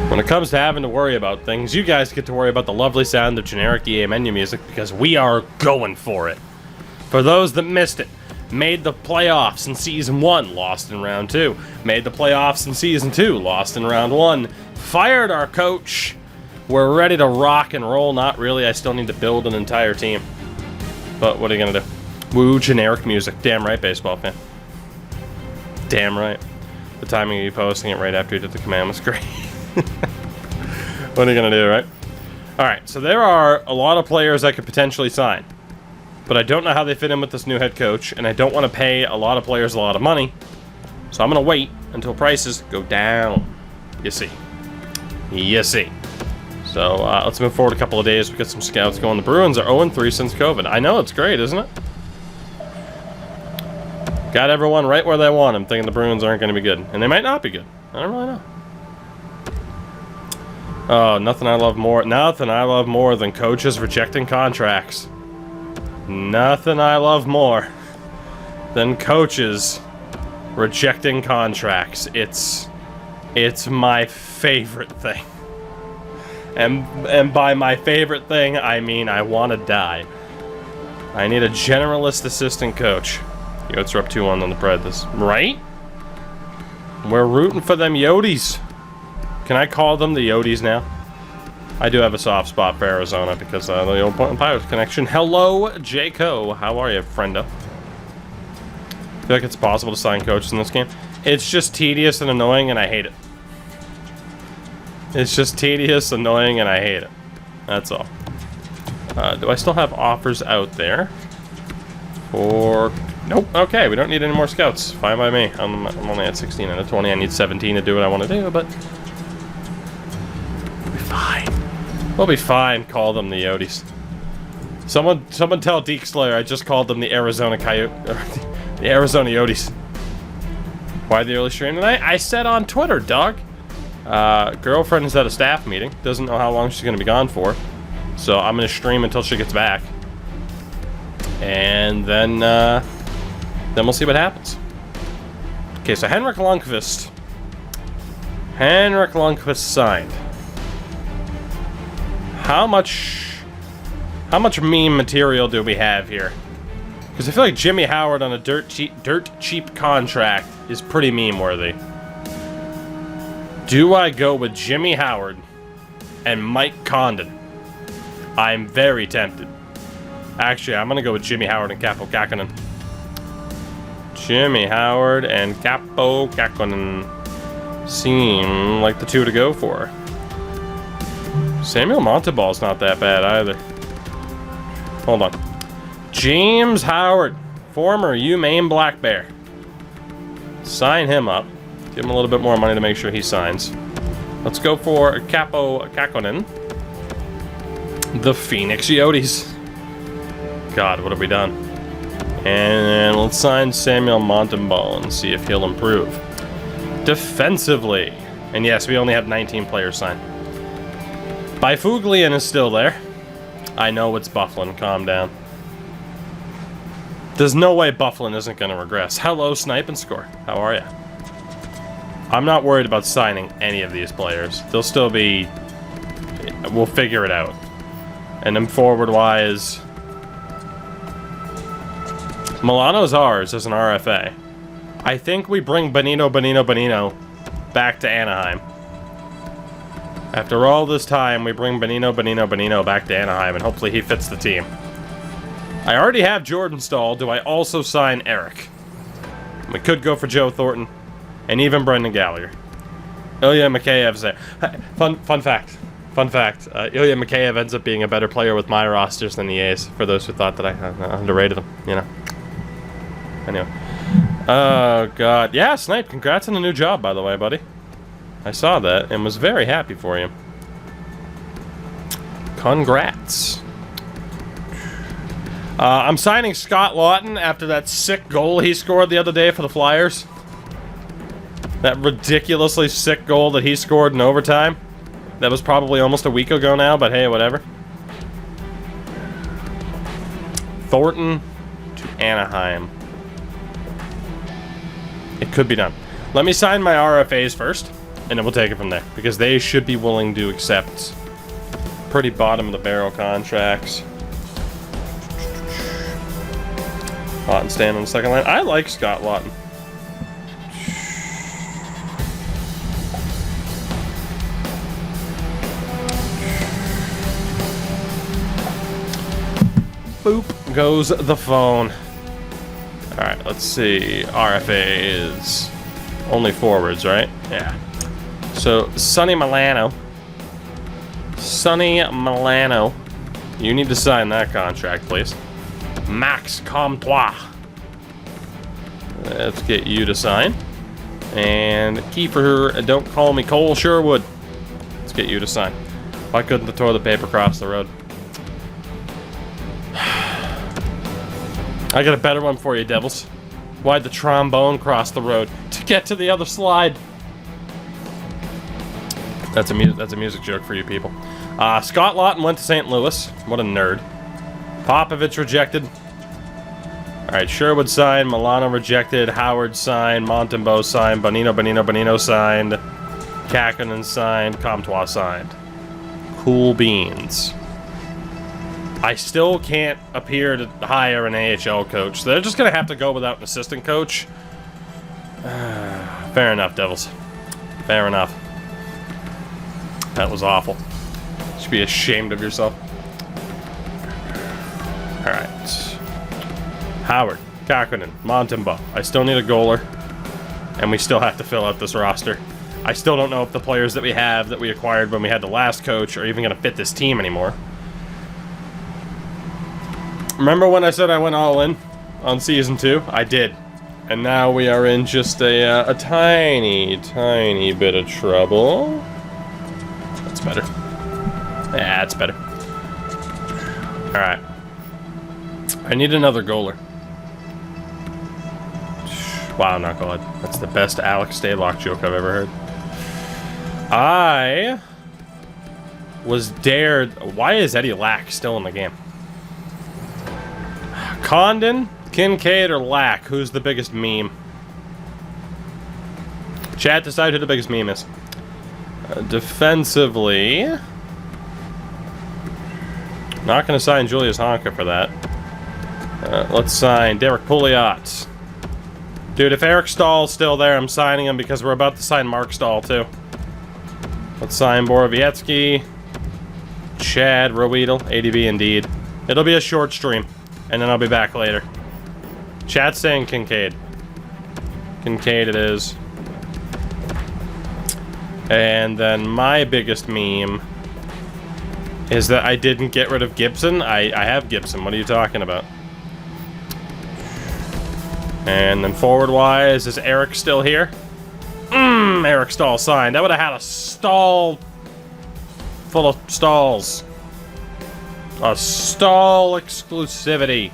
When it comes to having to worry about things, you guys get to worry about the lovely sound of generic EA menu music because we are going for it. For those that missed it, made the playoffs in Season 1, lost in Round 2. Made the playoffs in Season 2, lost in Round 1. Fired our coach. We're ready to rock and roll. Not really, I still need to build an entire team. But what are you gonna do? Woo, generic music. Damn right, baseball fan. Damn right. The timing of you posting it right after you did the command was great. What are you gonna do, right? Alright, so there are a lot of players I could potentially sign. But I don't know how they fit in with this new head coach, and I don't want to pay a lot of players a lot of money. So I'm gonna wait until prices go down. You see. You see. So let's move forward a couple of days. We get some scouts going. The Bruins are 0-3 since COVID. I know, it's great, isn't it? Got everyone right where they want them, thinking the Bruins aren't going to be good. And they might not be good. I don't really know. Oh, nothing I love more than coaches rejecting contracts. Nothing I love more than coaches rejecting contracts. It's my favorite thing. And by my favorite thing, I mean I want to die. I need a generalist assistant coach. Yotes are up 2-1 on the Pred this, right? We're rooting for them Yotes. Can I call them the Yotes now? I do have a soft spot for Arizona because the old Portland Pirates connection. Hello, Jayco. How are you, friendo? I feel like it's possible to sign coaches in this game. It's just tedious and annoying, and I hate it. It's just tedious, annoying, and I hate it. That's all. Do I still have offers out there? For... Nope. Okay, we don't need any more scouts. Fine by me. I'm only at 16 out of 20. I need 17 to do what I want to do, but... We'll be fine. We'll be fine. Call them the Yotes. Someone tell Deke Slayer I just called them the Arizona Coyote... the Arizona Yotes. Why the early stream tonight? I said on Twitter, dog. Girlfriend is at a staff meeting. Doesn't know how long she's going to be gone for. So I'm going to stream until she gets back. And then we'll see what happens. Okay, so Henrik Lundqvist. Henrik Lundqvist signed. How much meme material do we have here? Because I feel like Jimmy Howard on a dirt cheap contract is pretty meme-worthy. Do I go with Jimmy Howard and Mike Condon? I'm very tempted. Actually, I'm going to go with Jimmy Howard and Capo Kakkonen. Jimmy Howard and Capo Kakkonen seem like the two to go for. Samuel Montembeau's not that bad either. Hold on. James Howard, former UMaine Black Bear. Sign him up. Give him a little bit more money to make sure he signs. Let's go for Capo Kakkonen. The Phoenix Yotes. God, what have we done? And let's sign Samuel Montembeau and see if he'll improve. Defensively. And yes, we only have 19 players signed. Byfuglien is still there. I know it's Bufflin. Calm down. There's no way Bufflin isn't going to regress. Hello, Snipe and Score. How are you? I'm not worried about signing any of these players. They'll still be... We'll figure it out. And then forward-wise... Milano's ours as an RFA. I think we bring Bonino back to Anaheim. After all this time, we bring Bonino back to Anaheim, and hopefully he fits the team. I already have Jordan Stahl. Do I also sign Eric? We could go for Joe Thornton, and even Brendan Gallagher. Ilya Mikheyev's there. Fun fact. Ilya Mikheyev ends up being a better player with my rosters than the A's, for those who thought that I underrated him, you know. Anyway. Oh, God. Yeah, Snipe, congrats on the new job, by the way, buddy. I saw that and was very happy for you. Congrats. I'm signing Scott Lawton after that sick goal he scored the other day for the Flyers. That ridiculously sick goal that he scored in overtime. That was probably almost a week ago now, but hey, whatever. Thornton to Anaheim. It could be done. Let me sign my RFAs first. And then we'll take it from there. Because they should be willing to accept pretty bottom-of-the-barrel contracts. Lawton staying on the second line. I like Scott Lawton. Boop goes the phone. Alright, let's see. RFA is only forwards, right? Yeah. So, Sonny Milano. Sonny Milano. You need to sign that contract, please. Max Comtois. Let's get you to sign. And Kiefer, don't call me Cole Sherwood. Let's get you to sign. Why couldn't the toilet paper cross the road? I got a better one for you, Devils. Why'd the trombone cross the road? To get to the other slide. That's a music joke for you people. Scott Lawton went to St. Louis. What a nerd. Popovich rejected. Alright, Sherwood signed. Milano rejected. Howard signed. Montembeau signed. Bonino signed. Kakkonen signed. Comtois signed. Cool beans. I still can't appear to hire an AHL coach. They're just going to have to go without an assistant coach. Fair enough, Devils. Fair enough. That was awful. You should be ashamed of yourself. Alright. Howard, Kakkonen, Montembeau. I still need a goaler. And we still have to fill out this roster. I still don't know if the players that we have that we acquired when we had the last coach are even going to fit this team anymore. Remember when I said I went all in on Season 2? I did. And now we are in just a tiny bit of trouble. That's better. Yeah, that's better. Alright. I need another goaler. Wow, not good. That's the best Alex Stalock joke I've ever heard. I was dared... Why is Eddie Lack still in the game? Condon, Kincaid, or Lack? Who's the biggest meme? Chat, decide who the biggest meme is. Defensively... Not going to sign Julius Honka for that. Let's sign Derek Pouliot. Dude, if Eric Stahl's still there, I'm signing him because we're about to sign Mark Stahl, too. Let's sign Borowiecki. Chad, Roweedle, ADB indeed. It'll be a short stream, and then I'll be back later. Chat's saying Kincaid. Kincaid it is. And then my biggest meme is that I didn't get rid of Gibson. I have Gibson. What are you talking about? And then forward-wise, is Eric still here? Eric Stahl signed. I would have had a stall full of stalls. A stall exclusivity.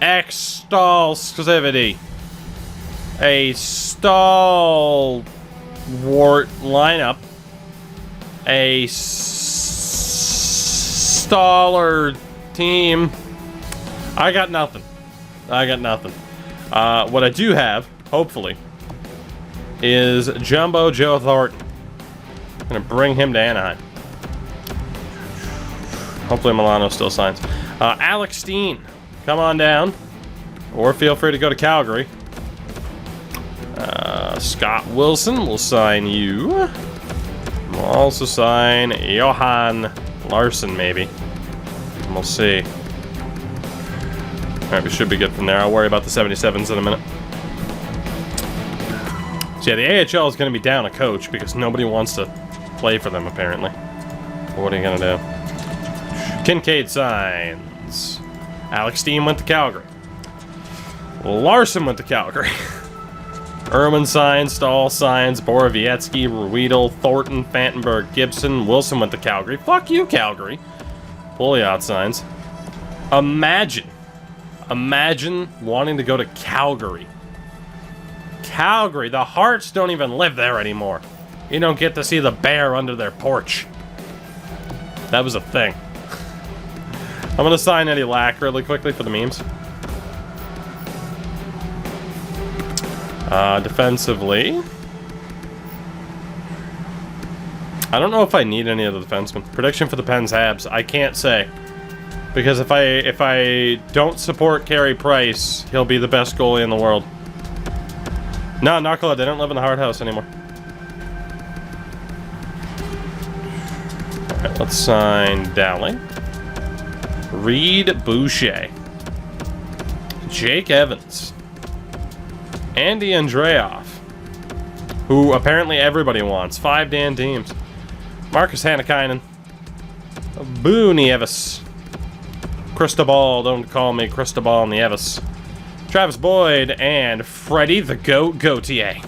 X-stall exclusivity. A stall wart lineup. A staller team. I got nothing. I got nothing. What I do have, hopefully, is Jumbo Joe Thornton. I'm gonna bring him to Anaheim. Hopefully Milano still signs. Alex Steen, come on down. Or feel free to go to Calgary. Scott Wilson will sign you. We'll also sign Johan Larson, maybe. And we'll see. Alright, we should be good from there. I'll worry about the 77s in a minute. So yeah, the AHL is going to be down a coach because nobody wants to play for them, apparently. But what are you going to do? Kincaid signs. Alex Steen went to Calgary. Larson went to Calgary. Irwin signs, Stahl signs, Borowiecki, Ruedel, Thornton, Fantenberg, Gibson, Wilson went to Calgary. Fuck you, Calgary. Pouliot signs. Imagine wanting to go to Calgary. Calgary, the Hearts don't even live there anymore. You don't get to see the bear under their porch. That was a thing. I'm gonna sign Eddie Lack really quickly for the memes. Defensively. I don't know if I need any of the defensemen. Prediction for the Pens Habs. I can't say. Because if I don't support Carey Price, he'll be the best goalie in the world. No, Knucklehead, they don't live in the Hard House anymore. Alright, let's sign Dowling. Reed Boucher. Jake Evans. Andy Andreoff. Who apparently everybody wants. 5 damn teams. Marcus Hannikainen. Boo Nieves. Cristobal, don't call me Cristobal Nieves. Travis Boyd and Freddie the Goat Gauthier.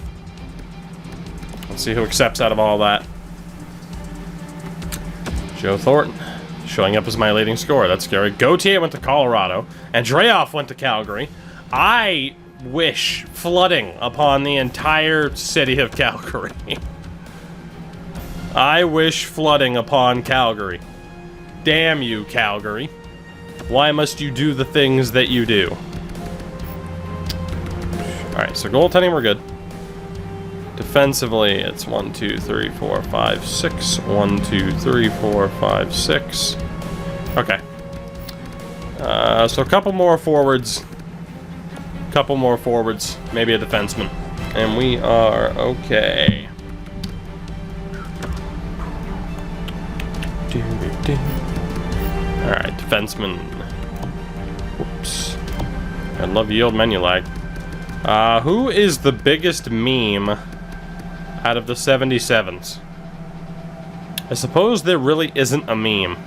Let's see who accepts out of all that. Joe Thornton. Showing up as my leading scorer. That's scary. Gauthier went to Colorado. Andreoff went to Calgary. I wish flooding upon the entire city of Calgary. I wish flooding upon Calgary. Damn you, Calgary. Why must you do the things that you do? Alright, so goaltending, we're good. Defensively, it's 1, 2, 3, 4, 5, 6. 1, 2, 3, 4, 5, 6. Okay. So a couple more forwards. Couple more forwards. Maybe a defenseman. And we are okay. Alright, defenseman. Whoops. I love yield menu lag. Who is the biggest meme out of the 77s? I suppose there really isn't a meme.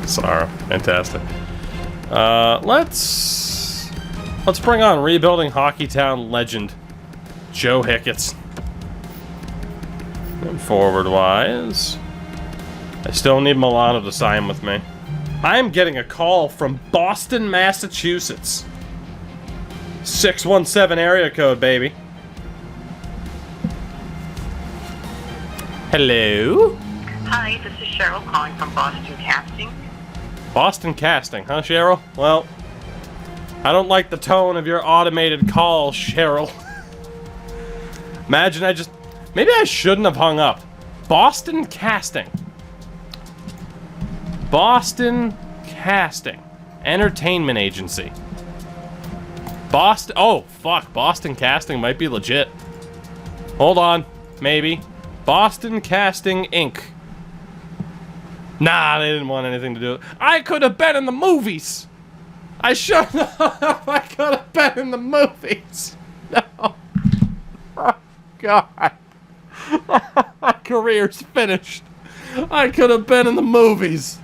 Sorry, fantastic. Let's bring on rebuilding Hockeytown legend Joe Hicketts. And forward-wise, I still need Milano to sign with me. I'm getting a call from Boston, Massachusetts. 617 area code, baby. Hello? Hi, this is Cheryl calling from Boston Casting. Boston Casting, huh, Cheryl? Well, I don't like the tone of your automated call, Cheryl. Imagine I just... Maybe I shouldn't have hung up. Boston Casting. Boston Casting. Entertainment agency. Boston... Oh, fuck. Boston Casting might be legit. Hold on. Maybe. Boston Casting, Inc. Nah, they didn't want anything to do with it. I could have been in the movies. I should have. I could have been in the movies. No. Oh, God. My career's finished. I could have been in the movies.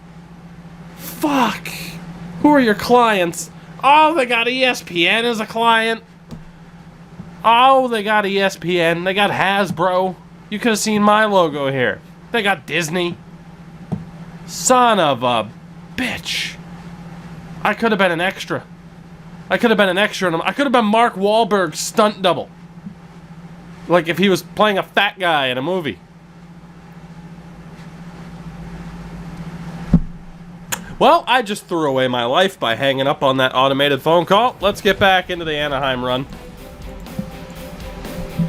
Fuck. Who are your clients? Oh, they got ESPN as a client. Oh, they got ESPN. They got Hasbro. You could have seen my logo here. They got Disney. Son of a bitch. I could have been an extra. I could have been an extra in them. I could have been Mark Wahlberg's stunt double. Like if he was playing a fat guy in a movie. Well, I just threw away my life by hanging up on that automated phone call. Let's get back into the Anaheim run.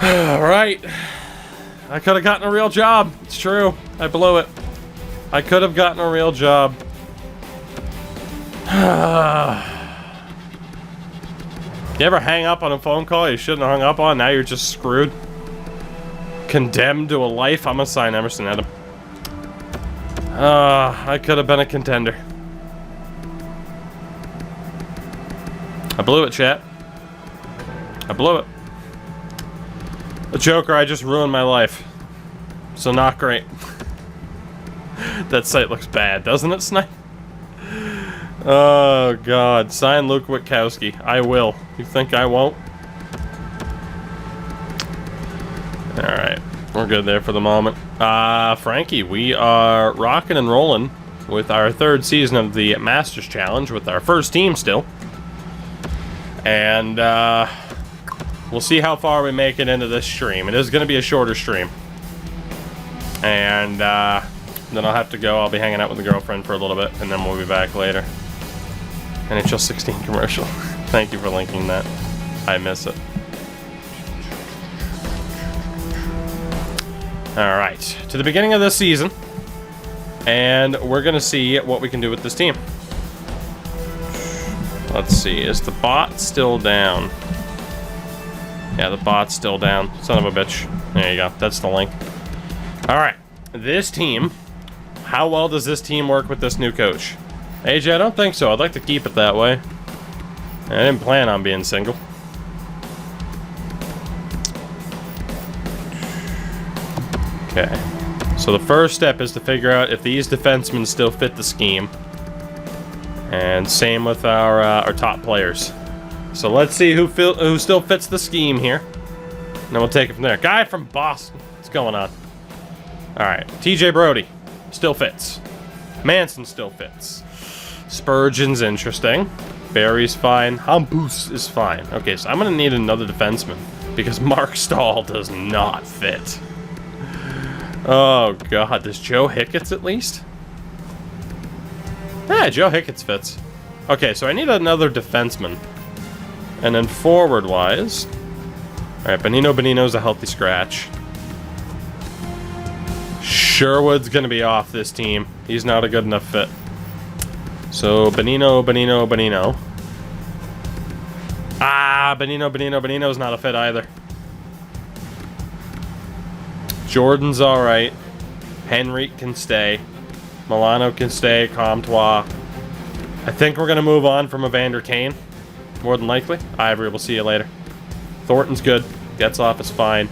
Alright. I could have gotten a real job. It's true. I blew it. I could have gotten a real job. You ever hang up on a phone call you shouldn't have hung up on? Now you're just screwed. Condemned to a life? I'm gonna sign Emerson Adam. I could have been a contender. I blew it, chat. I blew it. The Joker, I just ruined my life. So not great. That site looks bad, doesn't it, Snipe? Oh, God. Sign Luke Witkowski. I will. You think I won't? Alright. We're good there for the moment. Frankie, we are rocking and rolling with our third season of the Masters Challenge with our first team still. And, we'll see how far we make it into this stream. It is going to be a shorter stream. And, then I'll have to go. I'll be hanging out with the girlfriend for a little bit, and then we'll be back later. NHL 16 commercial. Thank you for linking that. I miss it. Alright, to the beginning of this season. And we're going to see what we can do with this team. Let's see, is the bot still down? Yeah, the bot's still down. Son of a bitch. There you go, that's the link. Alright, this team. How well does this team work with this new coach? AJ, I don't think so. I'd like to keep it that way. I didn't plan on being single. Okay. So the first step is to figure out if these defensemen still fit the scheme. And same with our top players. So let's see who still fits the scheme here. And then we'll take it from there. Guy from Boston. What's going on? Alright. TJ Brody. Still fits. Manson still fits. Spurgeon's interesting. Barry's fine. Hampus is fine. Okay, so I'm going to need another defenseman. Because Mark Stahl does not fit. Oh, God. Does Joe Hicketts at least? Yeah, Joe Hicketts fits. Okay, so I need another defenseman. And then forward-wise... Alright, Bonino's a healthy scratch. Sherwood's going to be off this team. He's not a good enough fit. So, Bonino. Ah, Bonino's not a fit either. Jordan's alright. Henrique can stay. Milano can stay. Comtois. I think we're going to move on from Evander Kane. More than likely. Ivory, we'll see you later. Thornton's good. Getzlaff is fine.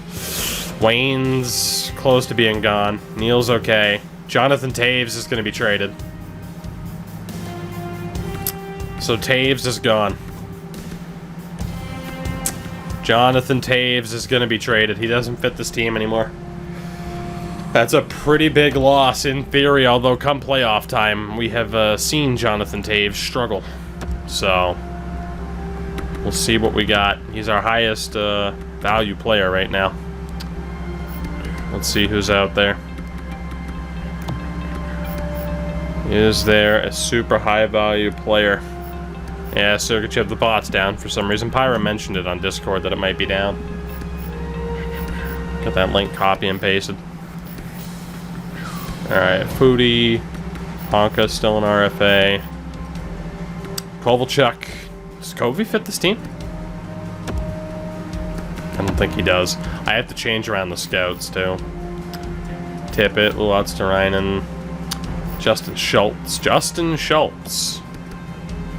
Wayne's close to being gone. Neal's okay. Jonathan Taves is going to be traded. So Taves is gone. Jonathan Taves is going to be traded. He doesn't fit this team anymore. That's a pretty big loss in theory, although come playoff time, we have seen Jonathan Taves struggle. So, we'll see what we got. He's our highest value player right now. Let's see who's out there. Is there a super high value player? Yeah, Sergachev, the bot's down for some reason. Pyra mentioned it on Discord that it might be down. Got that link copy and pasted. Alright, Foodie. Honka still in RFA. Kovalchuk. Does Covey fit this team? I don't think he does. I have to change around the scouts too. Tippett, Luotz-Tarainen, Justin Schultz. Justin Schultz.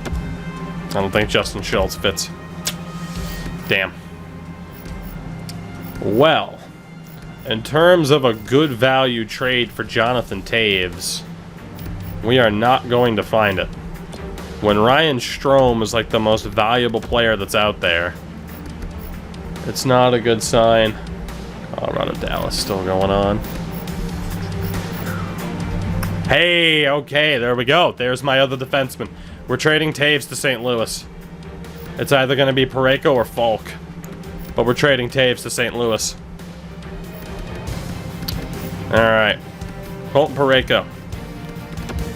I don't think Justin Schultz fits. Damn. Well, in terms of a good value trade for Jonathan Taves, we are not going to find it. When Ryan Strome is like the most valuable player that's out there, it's not a good sign. Colorado Dallas still going on. Hey, okay, there we go. There's my other defenseman. We're trading Taves to St. Louis. It's either going to be Parayko or Falk. But we're trading Taves to St. Louis. Alright. Colton Parayko.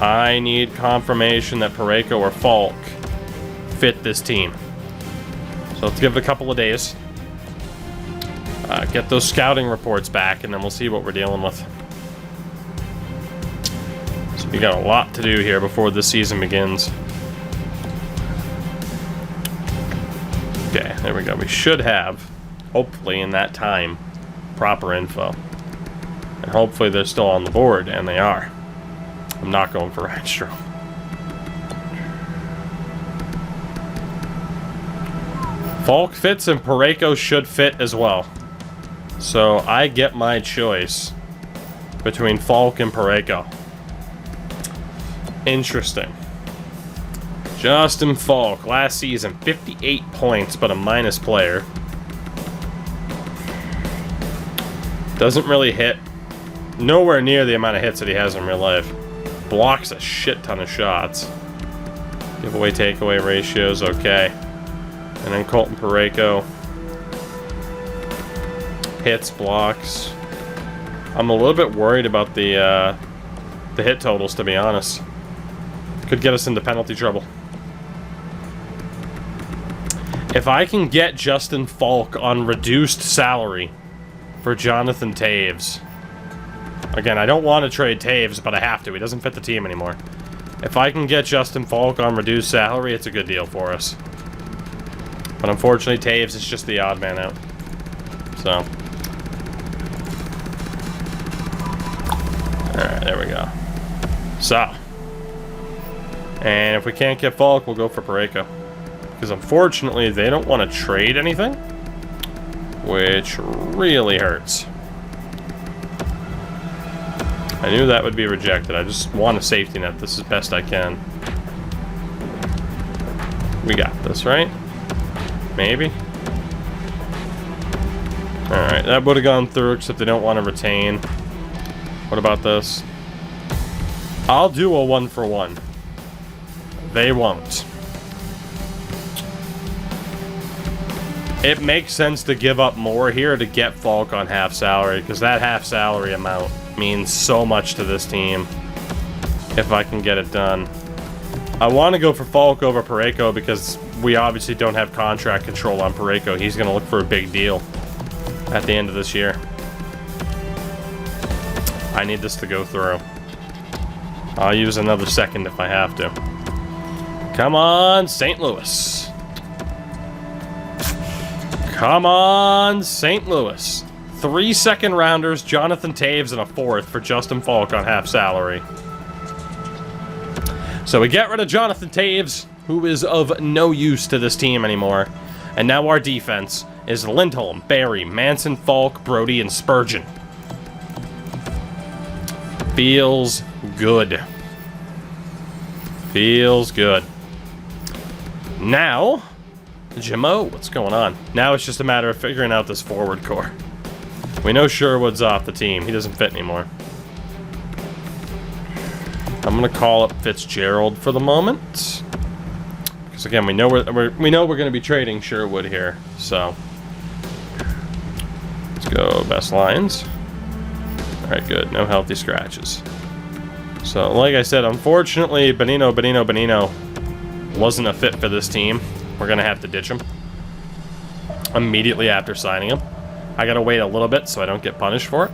I need confirmation that Parayko or Falk fit this team. So let's give it a couple of days. Get those scouting reports back, and then we'll see what we're dealing with. So we got a lot to do here before this season begins. Okay, there we go. We should have, hopefully in that time, proper info. And hopefully they're still on the board, and they are. I'm not going for Reinstrom. Falk fits and Parayko should fit as well. So I get my choice between Falk and Parayko. Interesting. Justin Falk, last season, 58 points, but a minus player. Doesn't really hit. Nowhere near the amount of hits that he has in real life. Blocks a shit ton of shots. Giveaway, takeaway ratios, okay. And then Colton Parayko. Hits, blocks. I'm a little bit worried about the hit totals, to be honest. Could get us into penalty trouble. If I can get Justin Falk on reduced salary for Jonathan Taves, Again, I don't want to trade Taves, but I have to. He doesn't fit the team anymore. If I can get Justin Falk on reduced salary, it's a good deal for us. But unfortunately, Taves is just the odd man out. So. Alright, there we go. So. And if we can't get Falk, we'll go for Parayko. Because unfortunately, they don't want to trade anything. Which really hurts. I knew that would be rejected. I just want a safety net. This is best I can. We got this, right? Maybe? Alright, that would have gone through, except they don't want to retain. What about this? I'll do a 1-for-1. They won't. It makes sense to give up more here to get Falk on half salary, because that half salary amount means so much to this team if I can get it done. I want to go for Falk over Parayko because we obviously don't have contract control on Parayko. He's going to look for a big deal at the end of this year. I need this to go through. I'll use another second if I have to. Come on, St. Louis. Come on, St. Louis. 3 second-rounders, Jonathan Taves, and a 4th for Justin Falk on half salary. So we get rid of Jonathan Taves, who is of no use to this team anymore. And now our defense is Lindholm, Barry, Manson, Falk, Brody, and Spurgeon. Feels good. Feels good. Now, Jamo, what's going on? Now it's just a matter of figuring out this forward core. We know Sherwood's off the team. He doesn't fit anymore. I'm gonna call up Fitzgerald for the moment, because again, we know we're gonna be trading Sherwood here. So let's go best lines. All right, good. No healthy scratches. So, like I said, unfortunately, Benino wasn't a fit for this team. We're gonna have to ditch him immediately after signing him. I gotta wait a little bit so I don't get punished for it.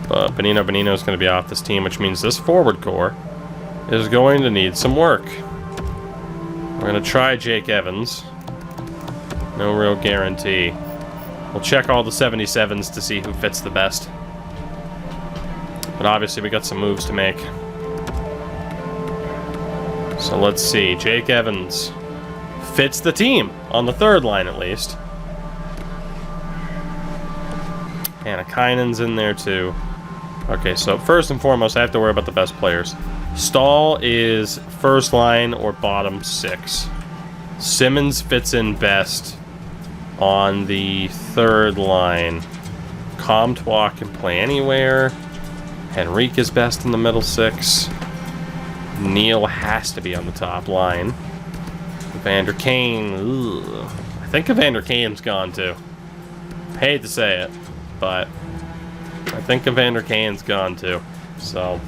But Benino is going to be off this team, which means this forward core is going to need some work. We're going to try Jake Evans. No real guarantee. We'll check all the 77s to see who fits the best. But obviously we got some moves to make. So let's see. Jake Evans fits the team on the 3rd line at least. Anakainen's in there too. Okay, so first and foremost, I have to worry about the best players. Stahl is first line or bottom 6. Simmons fits in best on the 3rd line. Comtois can play anywhere. Henrique is best in the middle 6. Neal has to be on the top line. Evander Kane, ugh. I think Evander Kane's gone too. I hate to say it, but I think Evander Kane's gone too. So,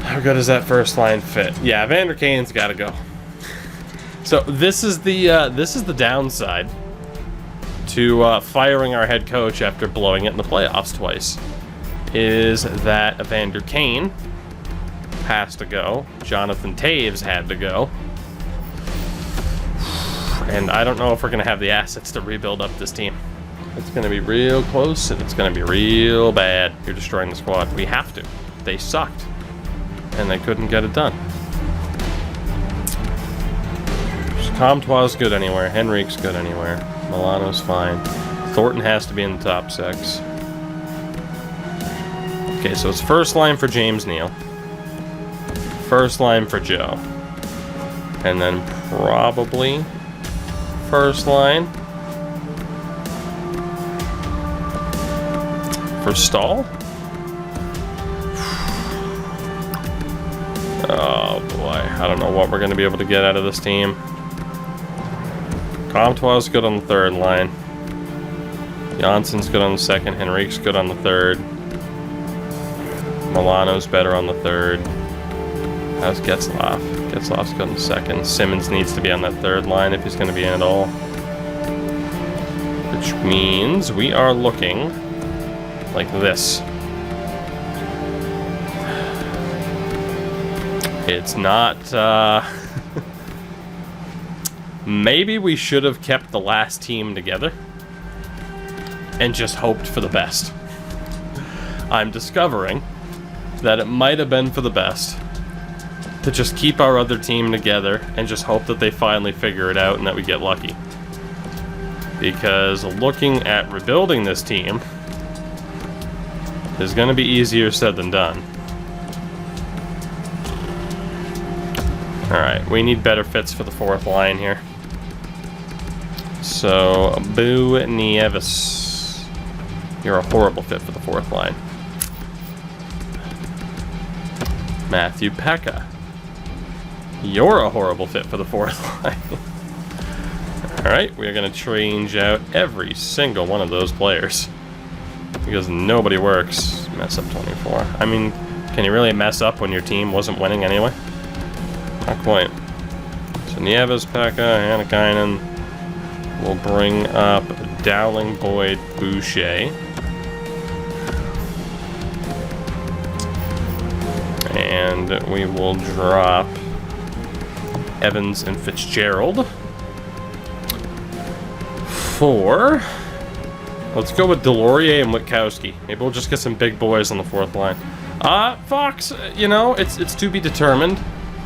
how good does that first line fit? Yeah, Evander Kane's got to go. So this is the downside to firing our head coach after blowing it in the playoffs twice. Is that Evander Kane has to go. Jonathan Taves had to go. And I don't know if we're going to have the assets to rebuild up this team. It's going to be real close, and it's going to be real bad. You're destroying the squad. We have to. They sucked, and they couldn't get it done. Comtois good anywhere. Henrique's good anywhere. Milano's fine. Thornton has to be in the top 6. Okay, so it's first line for James Neal. First line for Joe. And then probably first line for Stahl? Oh boy, I don't know what we're going to be able to get out of this team. Comtois is good on the 3rd line. Jansson's good on the 2nd. Henrique's good on the 3rd. Milano's better on the 3rd. How's Getzlaf? Getzlaf's good on the 2nd. Simmons needs to be on that 3rd line if he's going to be in at all. Which means we are looking like this. It's not, maybe we should have kept the last team together and just hoped for the best. I'm discovering that it might have been for the best to just keep our other team together and just hope that they finally figure it out and that we get lucky. Because looking at rebuilding this team is going to be easier said than done. Alright, we need better fits for the fourth line here. So, Boo Nieves. You're a horrible fit for the fourth line. Matthew Pekka. You're a horrible fit for the fourth line. Alright, we're going to change out every single one of those players. Because nobody works. Mess up 24. I mean, can you really mess up when your team wasn't winning anyway? Not quite. So Nieves, Pekka, Hannakainen. We'll bring up Dowling, Boyd, Boucher. And we will drop Evans and Fitzgerald. Let's go with Delorier and Witkowski. Maybe we'll just get some big boys on the fourth line. Fox, you know, it's to be determined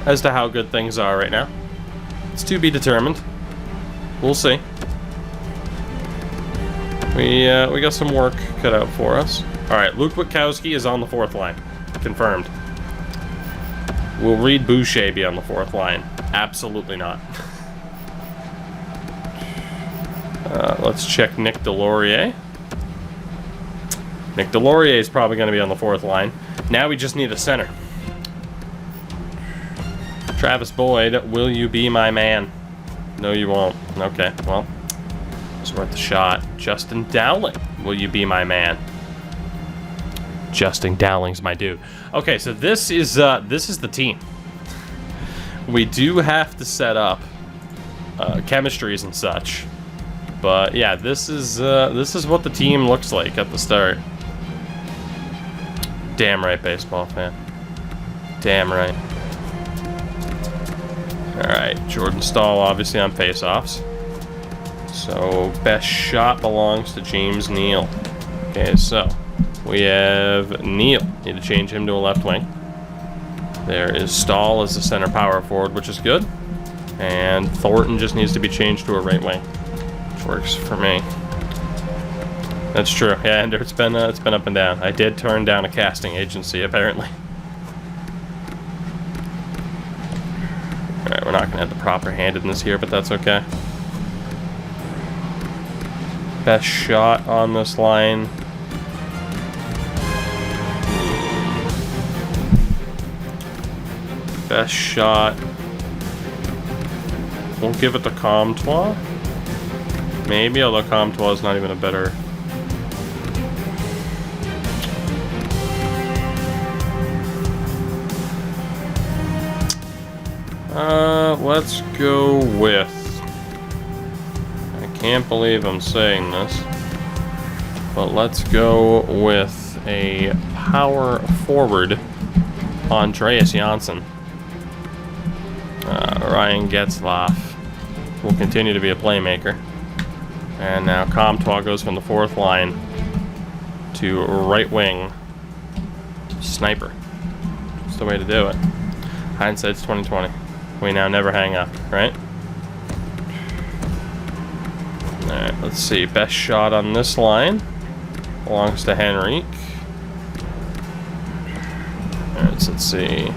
as to how good things are right now. It's to be determined. We'll see. We got some work cut out for us. Alright, Luke Witkowski is on the fourth line. Confirmed. Will Reed Boucher be on the fourth line? Absolutely not. Let's check Nick Delorier. Nick Delorier is probably going to be on the fourth line. Now we just need a center. Travis Boyd, will you be my man? No, you won't. Okay, well, it's worth a shot. Justin Dowling, will you be my man? Justin Dowling's my dude. Okay, so this is the team. We do have to set up chemistries and such. But yeah, this is what the team looks like at the start. Damn right, baseball fan. Damn right. Alright, Jordan Stahl obviously on faceoffs. So best shot belongs to James Neal. Okay, so we have Neal. Need to change him to a left wing. There is Stahl as the center power forward, which is good. And Thornton just needs to be changed to a right wing. Works for me. That's true. Yeah, and it's been up and down. I did turn down a casting agency apparently. All right, we're not gonna have the proper handedness here, but that's okay. Best shot on this line. Best shot. We'll give it to Comtois. Maybe, although Comtois is not even a better... let's go with... I can't believe I'm saying this, but let's go with a power forward, Andreas Janssen. Ryan Getzlaff will continue to be a playmaker. And now Comtois goes from the fourth line to right wing sniper. That's the way to do it. Hindsight's 2020. We now never hang up, right? Alright, let's see. Best shot on this line belongs to Henrique. Alright, so let's see.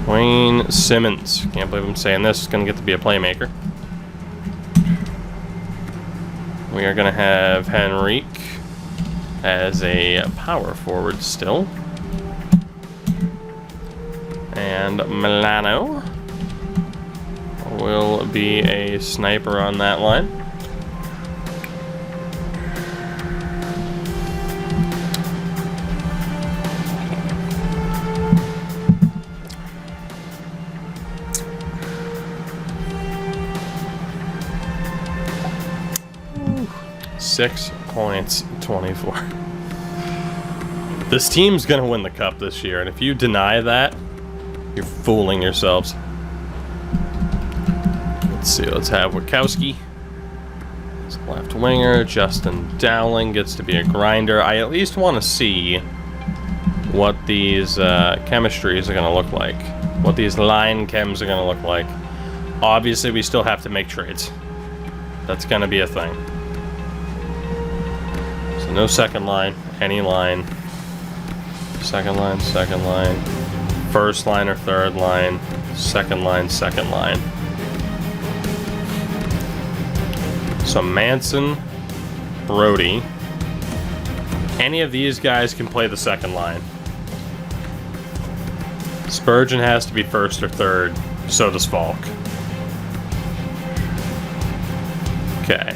Wayne Simmons. Can't believe I'm saying this. Is going to get to be a playmaker. We are going to have Henrique as a power forward still. And Milano will be a sniper on that line. .24. This team's gonna win the cup this year, and if you deny that, you're fooling yourselves. Let's see, let's have Wachowski. He's a left winger. Justin Dowling gets to be a grinder. I at least want to see what these chemistries are gonna look like. What these line chems are gonna look like. Obviously, we still have to make trades. That's gonna be a thing. So no second line, any line. Second line, first line or third line, second line. So Manson, Brody, any of these guys can play the second line. Spurgeon has to be first or third, so does Falk. Okay.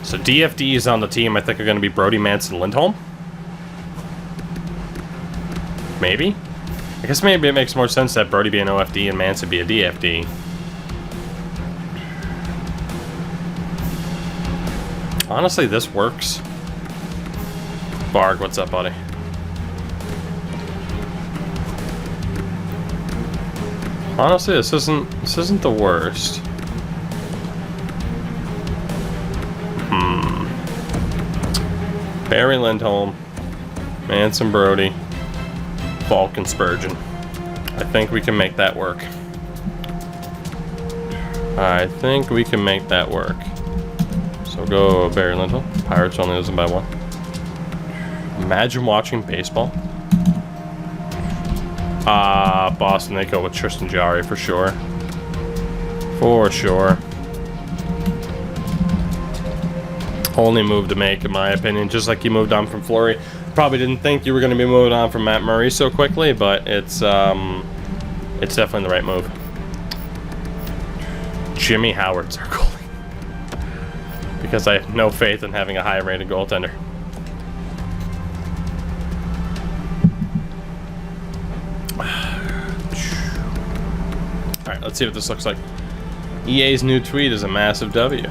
So DFDs on the team I think are going to be Brody, Manson, Lindholm. Maybe? I guess maybe it makes more sense that Brody be an OFD and Manson be a DFD. Honestly, this works. Barg, what's up, buddy? Honestly, this isn't the worst. Barry Lindholm, Manson Brody, Falk and Spurgeon. I think we can make that work. So go Barry Lindholm. Pirates only losing by 1. Imagine watching baseball. Boston, they go with Tristan Jarry for sure. For sure. Only move to make, in my opinion, just like you moved on from Fleury. Probably didn't think you were going to be moving on from Matt Murray so quickly, but it's definitely the right move. Jimmy Howard's our goalie. Because I have no faith in having a high-rated goaltender. Alright, let's see what this looks like. EA's new tweet is a massive W.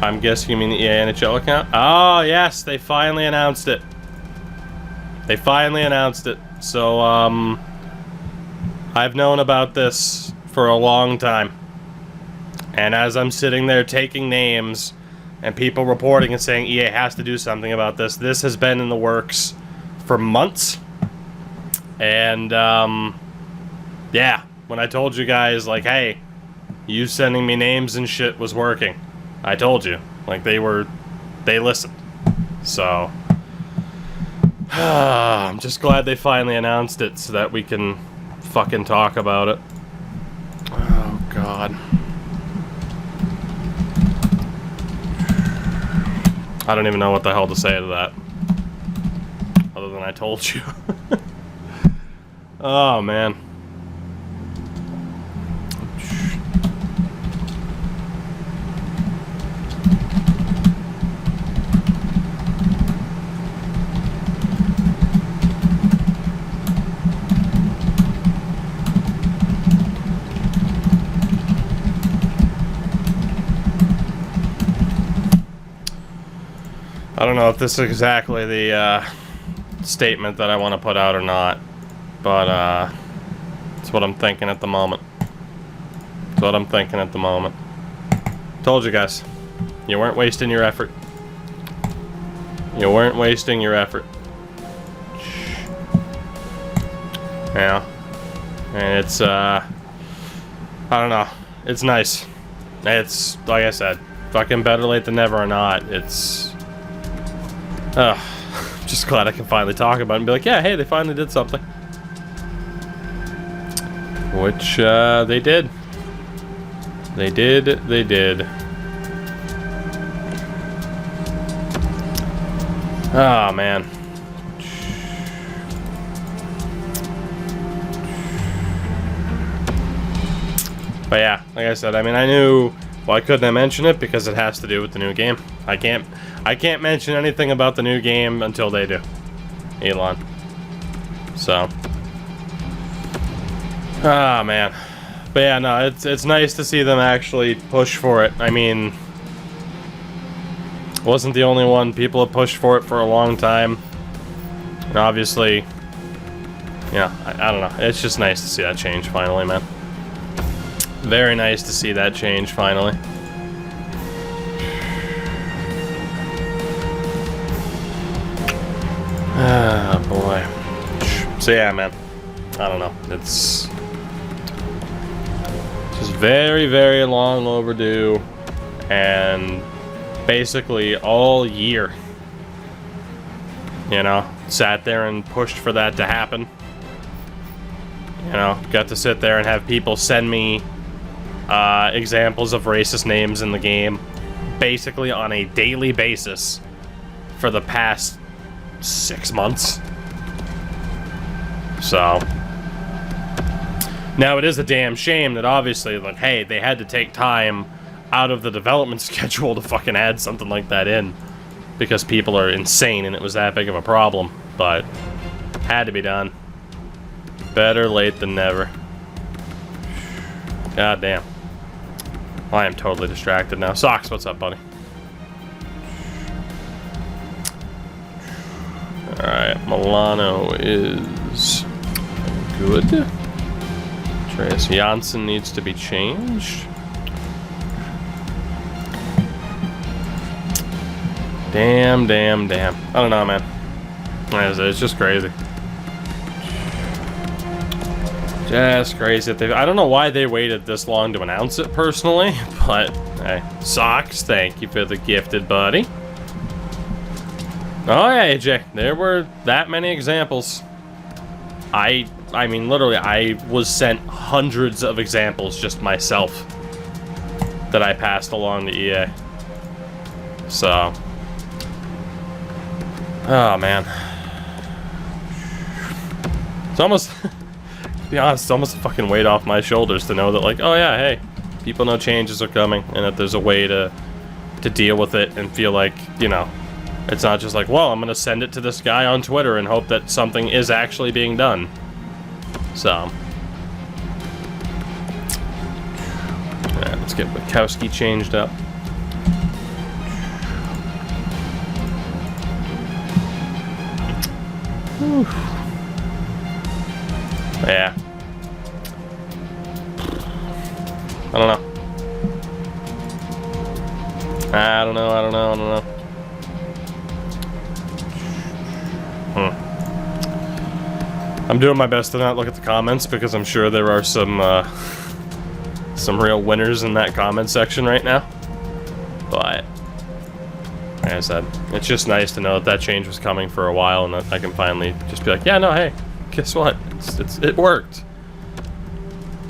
I'm guessing you mean the EA NHL account? Oh, yes, they finally announced it. So, I've known about this for a long time. And as I'm sitting there taking names and people reporting and saying EA has to do something about this, this has been in the works for months. And, yeah, when I told you guys, like, hey, you sending me names and shit was working. I told you. Like, they listened. So, I'm just glad they finally announced it so that we can fucking talk about it. Oh, God. I don't even know what the hell to say to that. Other than I told you. Oh, man. I don't know if this is exactly the statement that I want to put out or not, but it's what I'm thinking at the moment. Told you guys, you weren't wasting your effort. Yeah, and it's I don't know. It's nice. It's like I said, fucking better late than never or not. It's. I'm just glad I can finally talk about it and be like, yeah, hey, they finally did something. Which, they did. They did. Oh, man. But yeah, like I said, I mean, I knew... Why couldn't I mention it? Because it has to do with the new game. I can't mention anything about the new game until they do. Elon. So. Ah, man. But yeah, no, it's nice to see them actually push for it. I mean, wasn't the only one. People have pushed for it for a long time. And obviously, yeah, I don't know. It's just nice to see that change finally, man. Very nice to see that change finally. Ah, boy. So yeah, man. I don't know. It's just very, very long overdue. And basically all year, you know, sat there and pushed for that to happen. You know, got to sit there and have people send me examples of racist names in the game basically on a daily basis for the past 6 months. So now it is a damn shame that obviously, like, hey, they had to take time out of the development schedule to fucking add something like that in because people are insane and it was that big of a problem, but had to be done. Better late than never. God damn. I am totally distracted now. Socks, what's up, buddy? Alright, Milano is good. Trace Janssen needs to be changed. Damn. I don't know, man. It's just crazy. Just crazy. I don't know why they waited this long to announce it, personally, but hey, Socks, thank you for the gifted, buddy. Oh yeah, AJ, there were that many examples. I mean, literally, I was sent hundreds of examples just myself that I passed along to EA. So, oh man, it's almost, to be honest, it's almost a fucking weight off my shoulders to know that, like, oh yeah, hey, people know changes are coming and that there's a way to deal with it and feel like, you know, it's not just like, well, I'm gonna send it to this guy on Twitter and hope that something is actually being done. So, yeah, let's get Bukowski changed up. Whew. Yeah. I don't know. I'm doing my best to not look at the comments because I'm sure there are some real winners in that comment section right now. But like I said, it's just nice to know that that change was coming for a while and that I can finally just be like, yeah, no, hey, guess what? It worked.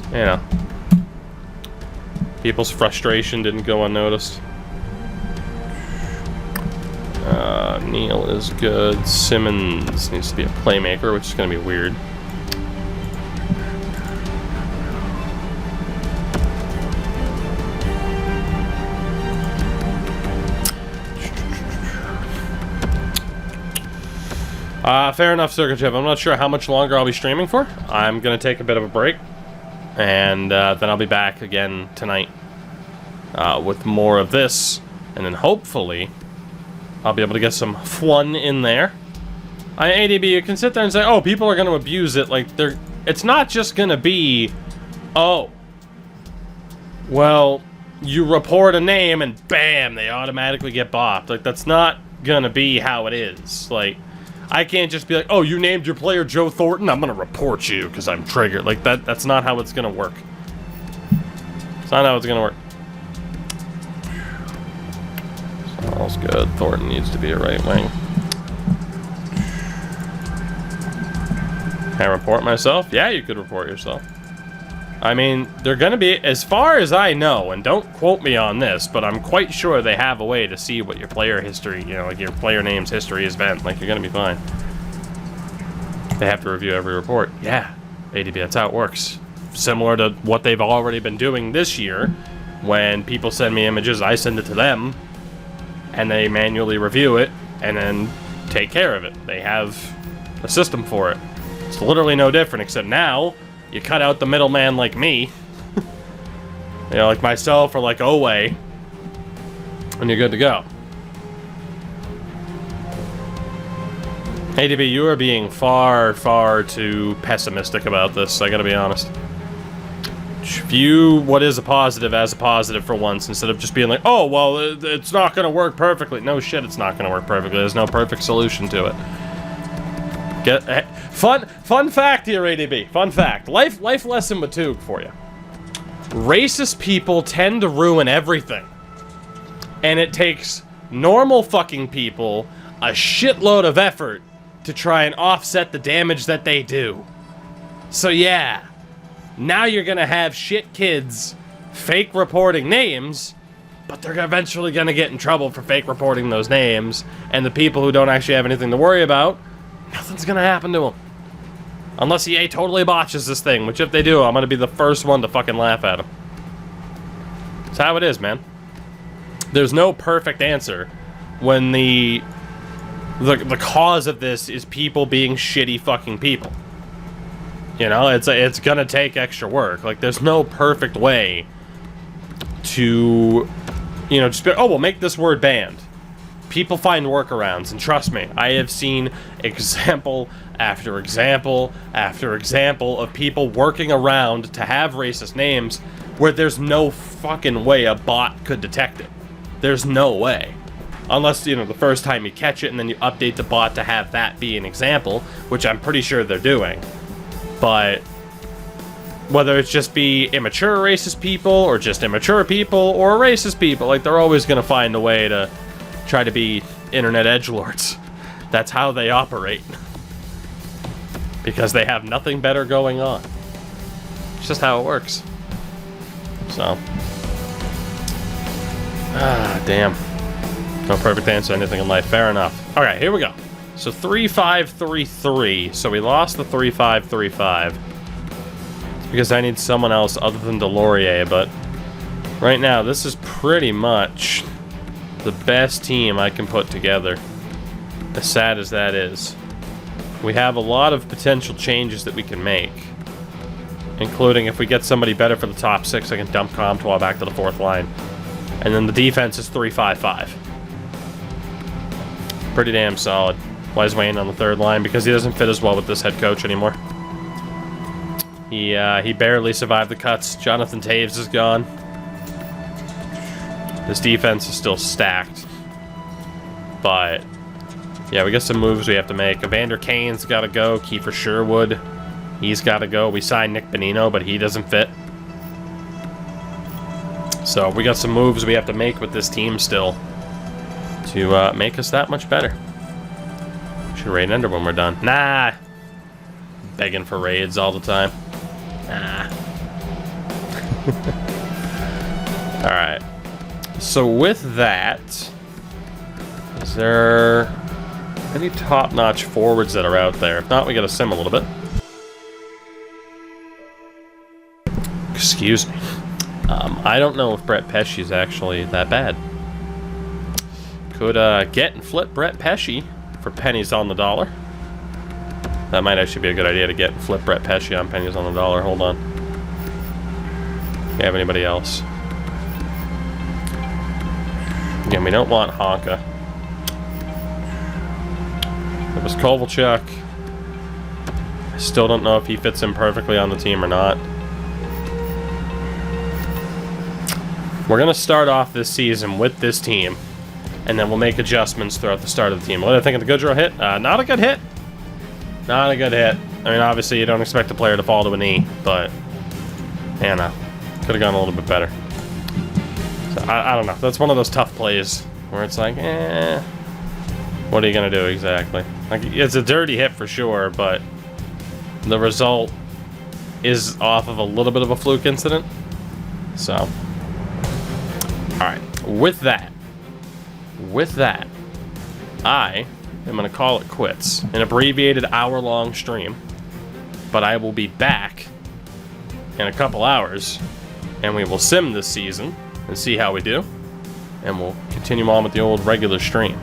You know, people's frustration didn't go unnoticed. Neil is good. Simmons needs to be a playmaker, which is going to be weird. Fair enough, Circuit Jeff. I'm not sure how much longer I'll be streaming for. I'm going to take a bit of a break, and then I'll be back again tonight with more of this, and then hopefully I'll be able to get some fun in there. ADB, you can sit there and say, oh, people are going to abuse it. Like, it's not just going to be, oh, well, you report a name and bam, they automatically get bopped. Like, that's not going to be how it is. Like, I can't just be like, oh, you named your player Joe Thornton, I'm going to report you because I'm triggered. Like, that's not how it's going to work. It's not how it's going to work. All's good. Thornton needs to be a right wing. Can I report myself? Yeah, you could report yourself. I mean, they're going to be, as far as I know, and don't quote me on this, but I'm quite sure they have a way to see what your player history, you know, like your player name's history has been. Like, you're going to be fine. They have to review every report. Yeah, ADB, that's how it works. Similar to what they've already been doing this year. When people send me images, I send it to them, and they manually review it, and then take care of it. They have a system for it. It's literally no different, except now, you cut out the middleman like me. You know, like myself, or like Owe, and you're good to go. ADB, you are being far, far too pessimistic about this, I gotta be honest. View what is a positive as a positive for once, instead of just being like, oh, well, it's not gonna work perfectly. No shit, it's not gonna work perfectly. There's no perfect solution to it. Fun fact here, ADB. Fun fact. Life lesson with Toog for you. Racist people tend to ruin everything. And it takes normal fucking people a shitload of effort to try and offset the damage that they do. So yeah, now you're gonna have shit kids fake reporting names, but they're eventually gonna get in trouble for fake reporting those names, and the people who don't actually have anything to worry about, nothing's gonna happen to them. Unless EA totally botches this thing, which if they do, I'm gonna be the first one to fucking laugh at them. That's how it is, man. There's no perfect answer when the cause of this is people being shitty fucking people. You know, it's gonna take extra work. Like, there's no perfect way to, you know, just be, oh, we'll make this word banned. People find workarounds, and trust me, I have seen example after example after example of people working around to have racist names where there's no fucking way a bot could detect it. There's no way. Unless, you know, the first time you catch it and then you update the bot to have that be an example, which I'm pretty sure they're doing. But whether it's just be immature racist people or just immature people or racist people, like, they're always going to find a way to try to be internet edgelords. That's how they operate. Because they have nothing better going on. It's just how it works. So. Ah, damn. No perfect answer to anything in life. Fair enough. Alright, here we go. So 3-5-3-3. So we lost the 3-5-3-5. It's because I need someone else other than Delorier, but right now this is pretty much the best team I can put together. As sad as that is. We have a lot of potential changes that we can make. Including if we get somebody better for the top 6, I can dump Comtois back to the 4th line. And then the defense is 3-5-5. Pretty damn solid. Why is Wayne on the 3rd line? Because he doesn't fit as well with this head coach anymore. He barely survived the cuts. Jonathan Taves is gone. This defense is still stacked. But yeah, we got some moves we have to make. Evander Kane's got to go. Kiefer Sherwood, he's got to go. We signed Nick Bonino, but he doesn't fit. So we got some moves we have to make with this team still to make us that much better. Should raid Ender when we're done. Nah. Begging for raids all the time. Nah. Alright. So with that, is there any top-notch forwards that are out there? If not, we gotta sim a little bit. Excuse me. I don't know if Brett Pesce is actually that bad. Could get and flip Brett Pesce for pennies on the dollar. That might actually be a good idea to get and flip Brett Pesce on pennies on the dollar. Hold on. Do you have anybody else? Again, we don't want Honka. It was Kovalchuk. I still don't know if he fits in perfectly on the team or not. We're going to start off this season with this team, and then we'll make adjustments throughout the start of the team. What do I think of the Goodrow hit? Not a good hit. Not a good hit. I mean, obviously, you don't expect a player to fall to a knee, but, yeah, no. Could have gone a little bit better. So, I don't know. That's one of those tough plays where it's like, what are you going to do exactly? Like, it's a dirty hit for sure, but the result is off of a little bit of a fluke incident. So, alright. With that, I am going to call it quits. An abbreviated hour-long stream. But I will be back in a couple hours, and we will sim this season and see how we do. And we'll continue on with the old regular stream.